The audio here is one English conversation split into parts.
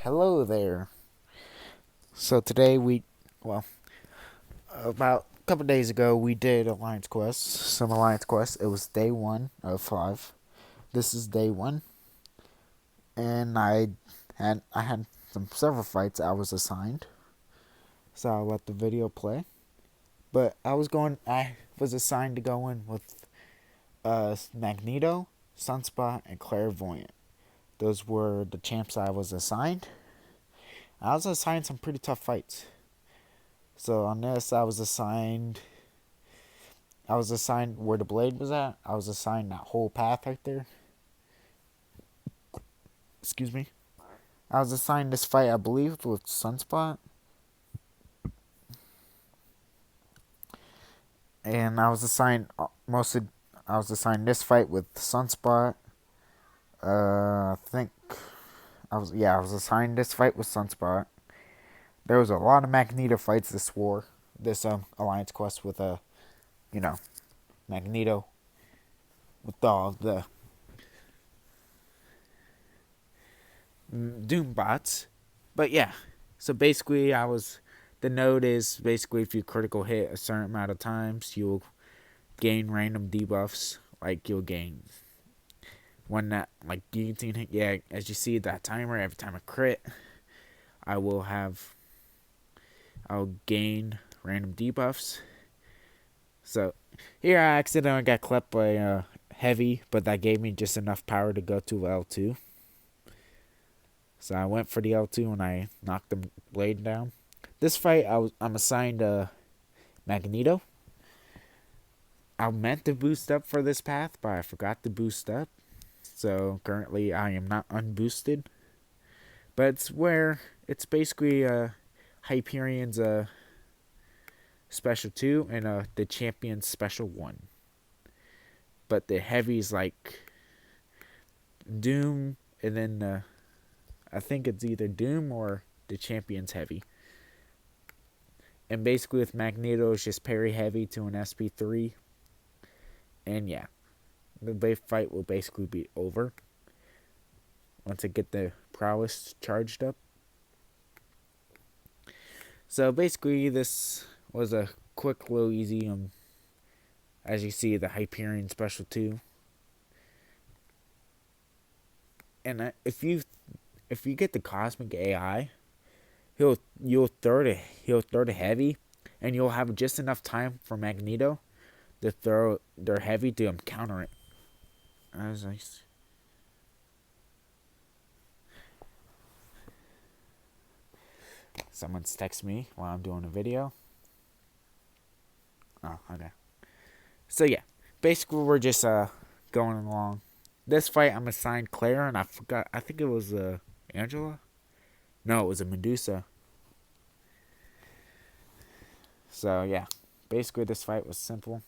Hello there. So today about a couple days ago, we did some Alliance Quest. It was day 1 of 5. This is day 1, and I had several fights I was assigned. So I'll let the video play. But I was assigned to go in with Magneto, Sunspot, and Clairvoyant. Those were the champs I was assigned. I was assigned some pretty tough fights. So on this, I was assigned where the blade was at. I was assigned that whole path right there. Excuse me. I was assigned this fight, I believe, with Sunspot. And I was assigned this fight with Sunspot. I think I was assigned this fight with Sunspot. There was a lot of Magneto fights this Alliance Quest with Magneto with all the Doom bots. But yeah, so basically the node is basically if you critical hit a certain amount of times, you'll gain random debuffs. Like you'll gain one that like guillotine hit. Yeah, as you see that timer, every time I crit, I'll gain random debuffs. So here I accidentally got clipped by heavy, but that gave me just enough power to go to L2. So I went for the L2 and I knocked the blade down. This fight I'm assigned Magneto. I meant to boost up for this path, but I forgot to boost up. So currently I am not unboosted. But it's basically Hyperion's special 2 and the champion's special 1. But the heavy's like Doom, and then I think it's either Doom or the champion's heavy. And basically with Magneto, it's just parry heavy to an SP3. And yeah, the fight will basically be over once I get the prowess charged up. So basically this was a quick, little, easy, as you see, the Hyperion special 2. And if you get the Cosmic AI, he'll throw the heavy, and you'll have just enough time for Magneto to throw their heavy to counter it. As I Someone's texting me while I'm doing a video. Oh, okay. So yeah, basically we're just going along. This fight I'm assigned Claire, and I forgot. I think it was Angela. No, it was a Medusa. So yeah, basically this fight was simple.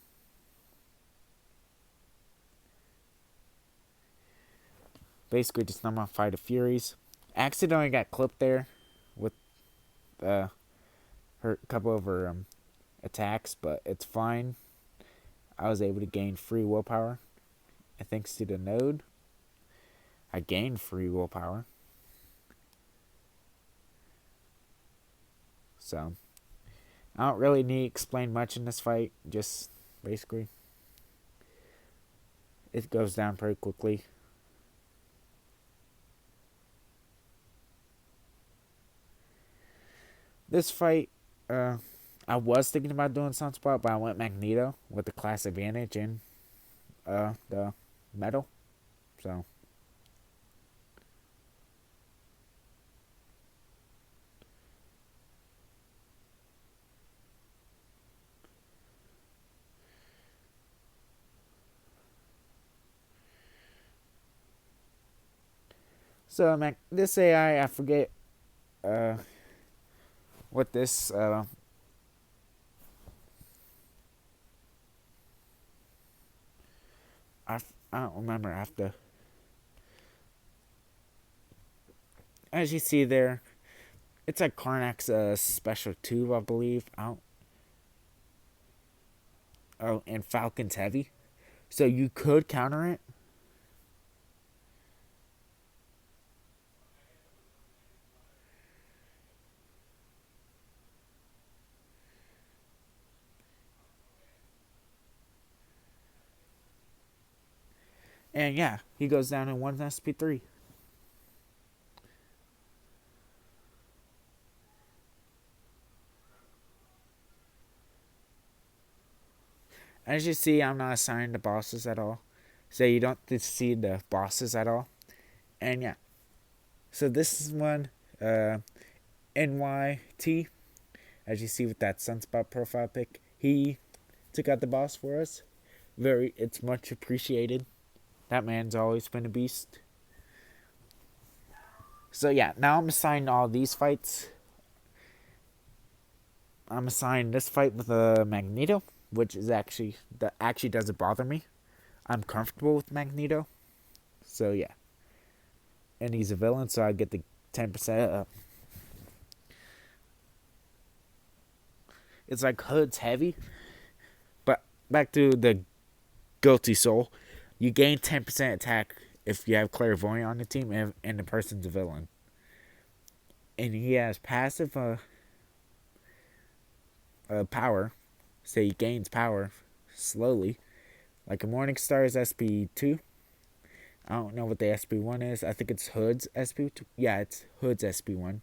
Basically just number 5 of Furies. Accidentally got clipped there with her couple of her attacks, but it's fine. I was able to gain free willpower, and thanks to the node, I gained free willpower. So I don't really need to explain much in this fight. Just basically, it goes down pretty quickly. This fight, I was thinking about doing Sunspot, but I went Magneto with the class advantage and the metal. So this AI, I forget what this I don't remember. I have to. As you see there, it's like Karnak's special 2, I believe. Oh, and Falcon's heavy, so you could counter it. And yeah, he goes down in 1 SP3. As you see, I'm not assigning the bosses at all. So you don't see the bosses at all. And yeah. So this is one NYT, as you see with that Sunspot profile pic. He took out the boss for us. It's much appreciated. That man's always been a beast. So yeah, now I'm assigned all these fights. I'm assigned this fight with a Magneto, which is that actually doesn't bother me. I'm comfortable with Magneto. So yeah. And he's a villain, so I get the 10% up. It's like Hood's heavy. But back to the Guilty Soul. You gain 10% attack if you have Clairvoyant on the team and the person's a villain. And he has passive power. So he gains power slowly. Like a Morningstar's SP2. I don't know what the SP1 is. I think it's Hood's SP2. Yeah, it's Hood's SP1.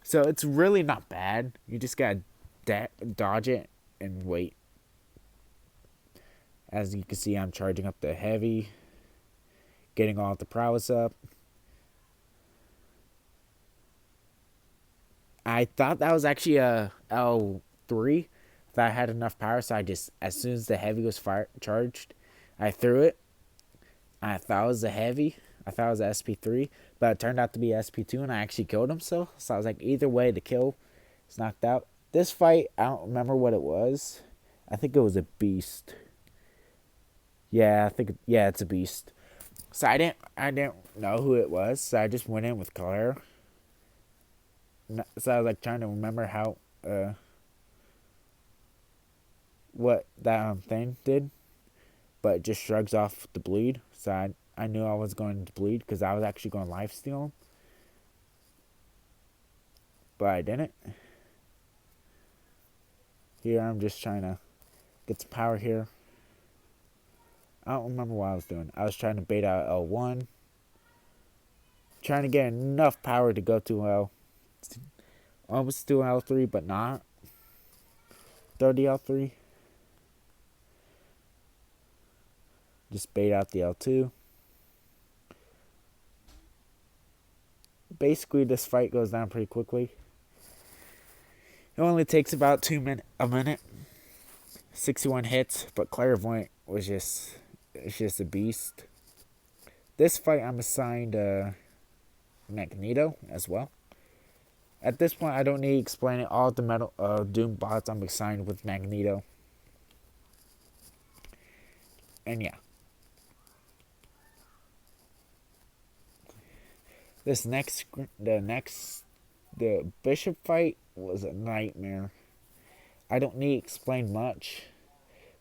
So it's really not bad. You just gotta dodge it and wait. As you can see, I'm charging up the heavy, getting all the prowess up. I thought that was actually a L3. That I had enough power, so I just, as soon as the heavy was charged, I threw it. I thought it was a heavy. I thought it was a SP3, but it turned out to be SP2, and I actually killed him. So I was like, either way, the kill is knocked out. This fight, I don't remember what it was. I think it was a beast. Yeah, it's a beast. So I didn't know who it was. So I just went in with Claire. So I was like trying to remember how what that thing did, but it just shrugs off the bleed. So I knew I was going to bleed because I was actually going to lifesteal him, but I didn't. Here I'm just trying to get some power here. I don't remember what I was doing. I was trying to bait out L1, trying to get enough power to go to almost to L3, but not 30 L3. Just bait out the L2. Basically, this fight goes down pretty quickly. It only takes about a minute. 61 hits, but Clairvoyant was just a beast. This fight, I'm assigned Magneto as well. At this point, I don't need to explain it. All the metal Doom bots I'm assigned with Magneto. And yeah. The Bishop fight was a nightmare. I don't need to explain much.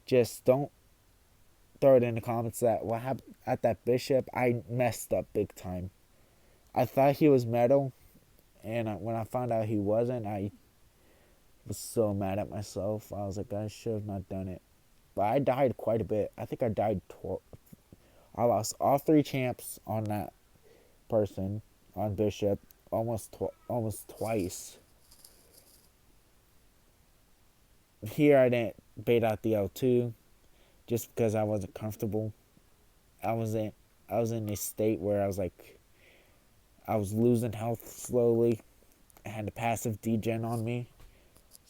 Just don't throw it in the comments that what happened at that Bishop. I messed up big time. I thought he was metal, and when I found out he wasn't, I was so mad at myself. I was like, I should have not done it. But I died quite a bit. I think I died. I lost all 3 champs on that person, on Bishop, almost twice. Here I didn't bait out the L2 just because I wasn't comfortable. I was in a state where I was like, I was losing health slowly. I had a passive degen on me,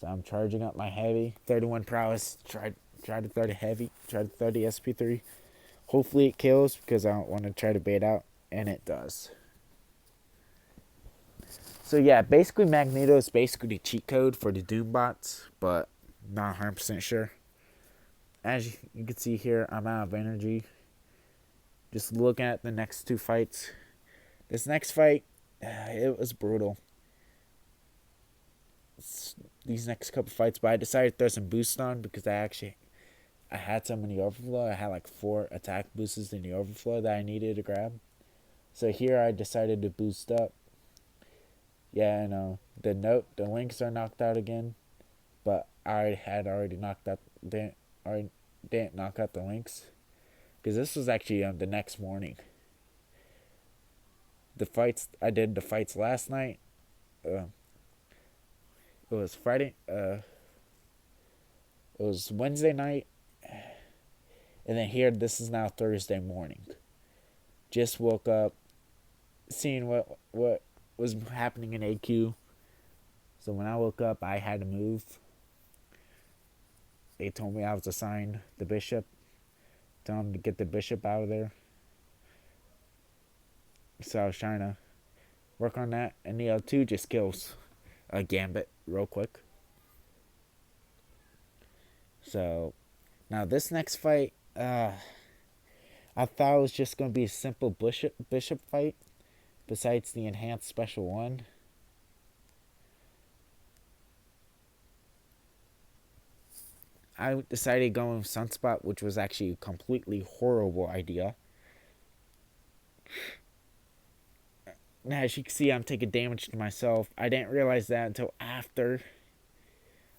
so I'm charging up my heavy. 31 prowess. Try to throw the heavy. Try to throw the SP3. Hopefully it kills because I don't want to try to bait out, and it does. So yeah, basically Magneto is basically the cheat code for the Doom bots, but not 100% sure. As you can see here, I'm out of energy. Just looking at the next 2 fights. This next fight, it was brutal. These next couple fights, but I decided to throw some boost on because I had some in the overflow. I had like 4 attack boosts in the overflow that I needed to grab. So here I decided to boost up. Yeah, I know. The links are knocked out again, but I had already knocked out. Didn't knock out the links. Because this was actually the next morning. I did the fights last night. Uh, it was Friday. It was Wednesday night, and then here this is now Thursday morning. Just woke up, seeing what was happening in AQ. So when I woke up, I had to move. They told me I was assigned the bishop. Tell them to get the bishop out of there. So I was trying to work on that, and the L2 just kills a gambit real quick. So now this next fight, I thought it was just gonna be a simple bishop fight. Besides the enhanced special one, I decided going with Sunspot, which was actually a completely horrible idea. Now, as you can see, I'm taking damage to myself. I didn't realize that until after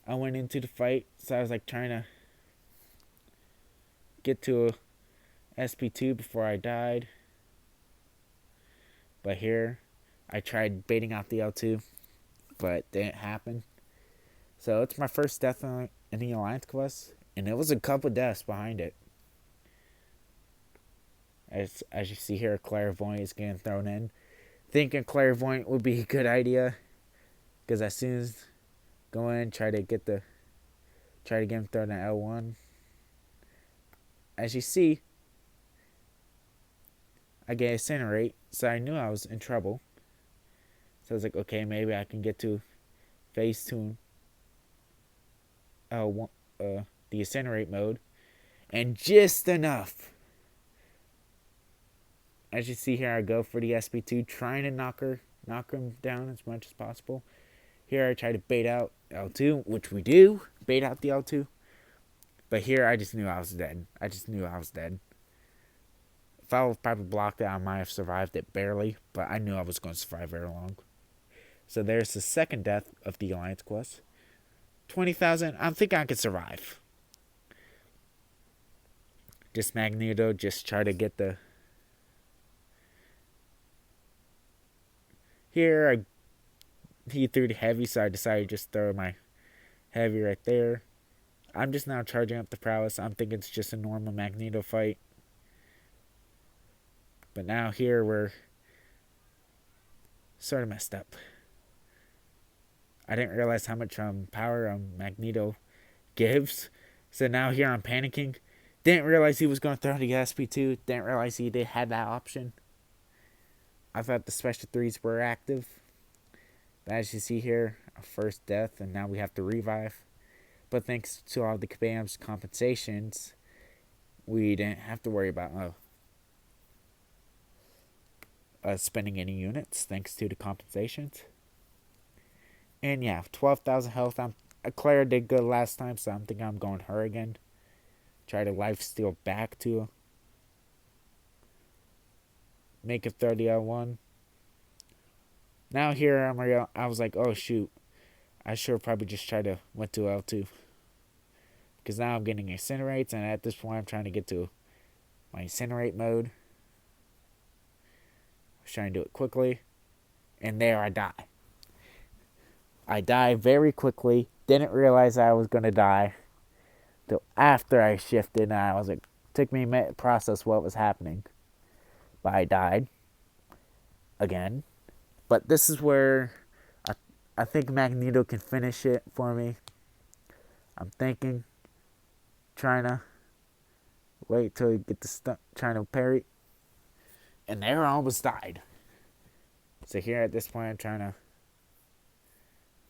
I went into the fight. So I was like trying to get to a SP2 before I died. But here, I tried baiting out the L2, but it didn't happen. So it's my first death in the Alliance quest, and it was a couple deaths behind it. As you see here, Clairvoyant is getting thrown in. Thinking Clairvoyant would be a good idea, because as soon as go in, try to get him thrown in L1. As you see, I get Incinerate, so I knew I was in trouble. So I was like, okay, maybe I can get to phase 2 L1, the Incinerate mode, and just enough. As you see here, I go for the SP2, trying to knock him down as much as possible. Here I try to bait out L2, which we do, bait out the L2. But here I just knew I was dead. If I would probably blocked it, I might have survived it barely, but I knew I was going to survive very long. So there's the second death of the Alliance quest. 20,000, I'm thinking I could survive. Just Magneto, just try to get the... Here, he threw the heavy, so I decided to just throw my heavy right there. I'm just now charging up the prowess. I'm thinking it's just a normal Magneto fight. But now here we're sort of messed up. I didn't realize how much power Magneto gives. So now here I'm panicking. Didn't realize he was going to throw the SP2. Didn't realize he had that option. I thought the special 3s were active. But as you see here, our first death, and now we have to revive. But thanks to all the Kabam's compensations, we didn't have to worry about spending any units, thanks to the compensations. And yeah, 12,000 health. Claire did good last time, so I'm thinking I'm going her again. Try to lifesteal back to make it 30 L1. Now here I was like, oh shoot, I should probably just try to went to L2. Because now I'm getting Incinerates, and at this point I'm trying to get to my Incinerate mode. I was trying to do it quickly, and there I die. I died very quickly. Didn't realize I was going to die till after I shifted, and I was like, took me a minute to process what was happening. But I died again. But this is where I think Magneto can finish it for me. I'm thinking, trying to wait till he get the stunt, trying to parry, and there I almost died. So here at this point, I'm trying to.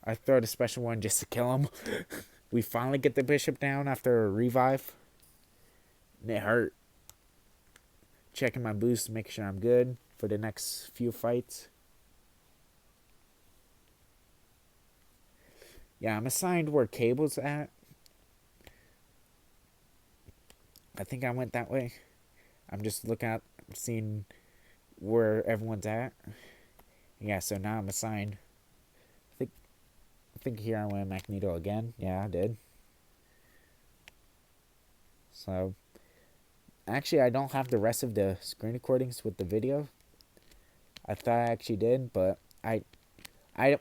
I throw the special one just to kill him. We finally get the bishop down after a revive. And it hurt. Checking my boost to make sure I'm good for the next few fights. Yeah, I'm assigned where Cable's at. I think I went that way. I'm just looking at, seeing where everyone's at. Yeah, so now I'm assigned. I think here I went Magneto again. Yeah, I did. So Actually, I don't have the rest of the screen recordings with the video. I thought I actually did, but I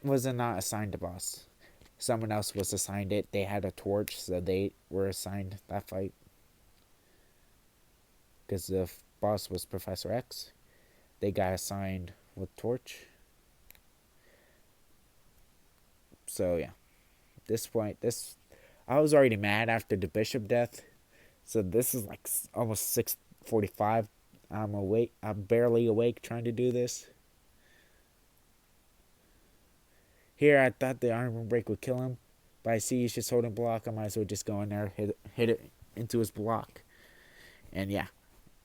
was not assigned the boss. Someone else was assigned it. They had a torch, so they were assigned that fight. Because the boss was Professor X. They got assigned with torch. So yeah, this point, I was already mad after the bishop death. So this is like almost 6:45. I'm awake. I'm barely awake trying to do this. Here, I thought the armor break would kill him, but I see he's just holding block. I might as well just go in there, hit it into his block, and yeah,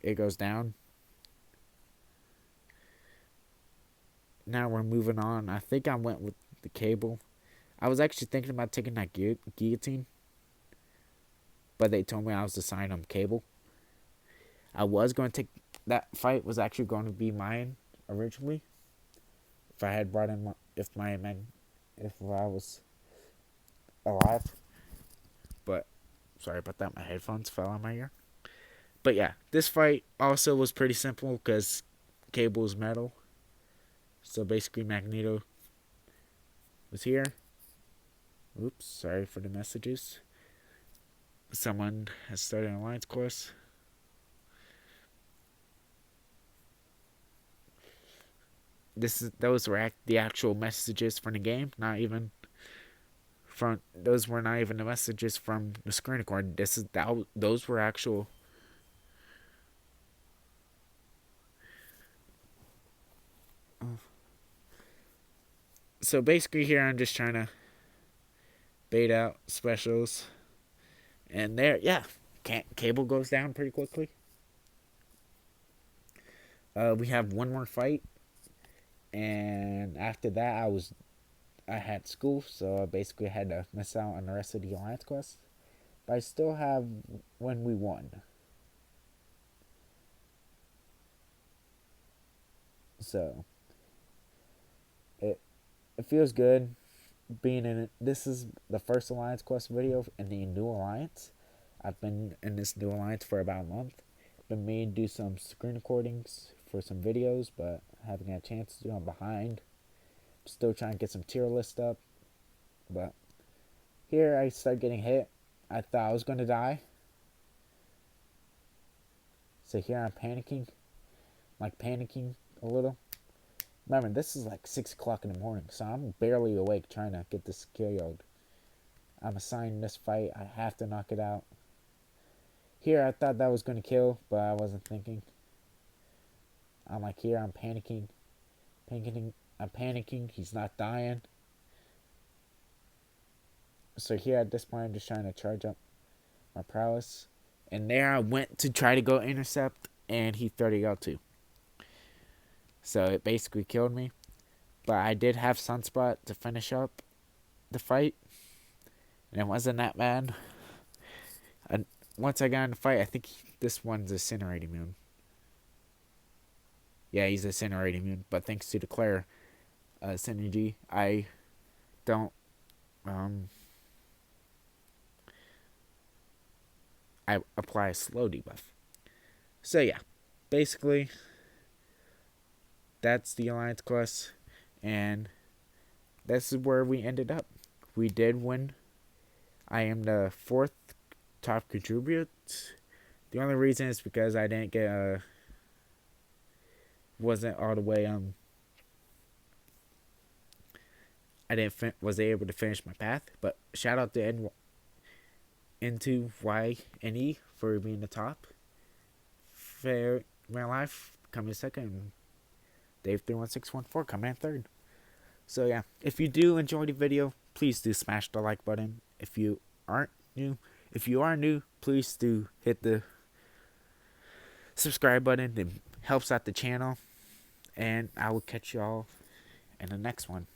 it goes down. Now we're moving on. I think I went with the cable. I was actually thinking about taking that guillotine, but they told me I was assigned on cable. I was going to take that fight. Was actually going to be mine originally. If I had brought in if I was alive. But sorry about that. My headphones fell on my ear. But yeah, this fight also was pretty simple because Cable is metal. So basically, Magneto was here. Oops, sorry for the messages. Someone has started an alliance course. Those were the actual messages from the game, not even those were not even the messages from the screen record. Those were actual. So basically, here I'm just trying to bait out specials, and there, yeah, Cable goes down pretty quickly. We have one more fight, and after that, I had school, so I basically had to miss out on the rest of the alliance quest. But I still have when we won. So it feels good being in it. This is the first alliance quest video in the new alliance. I've been in this new alliance for about a month. Been meaning to do some screen recordings for some videos, but haven't had a chance to do. I'm behind. Still trying to get some tier list up, but here I start getting hit. I thought I was going to die. So here I'm panicking. Like panicking a little. Remember, this is like 6 o'clock in the morning, so I'm barely awake trying to get this killed. I'm assigned this fight. I have to knock it out. Here I thought that was going to kill, but I wasn't thinking. I'm like, here I'm panicking. I'm panicking. He's not dying. So here at this point, I'm just trying to charge up my prowess. And there I went to try to go intercept, and he 30 out too. So it basically killed me. But I did have Sunspot to finish up the fight. And it wasn't that bad. And once I got in the fight, I think this one's incinerating immune. Yeah, he's incinerating immune. But thanks to the Claire synergy, I don't I apply a slow debuff. So yeah, basically that's the alliance quest, and this is where we ended up. We did win. I am the 4th top contributor. The only reason is because I didn't get wasn't all the way I didn't was able to finish my path. But shout out to into Y and E for being the top. Fair my life coming second. Dave31614 coming in third. So yeah, if you do enjoy the video, please do smash the like button. If you are new, please do hit the subscribe button. It helps out the channel. And I will catch y'all in the next one.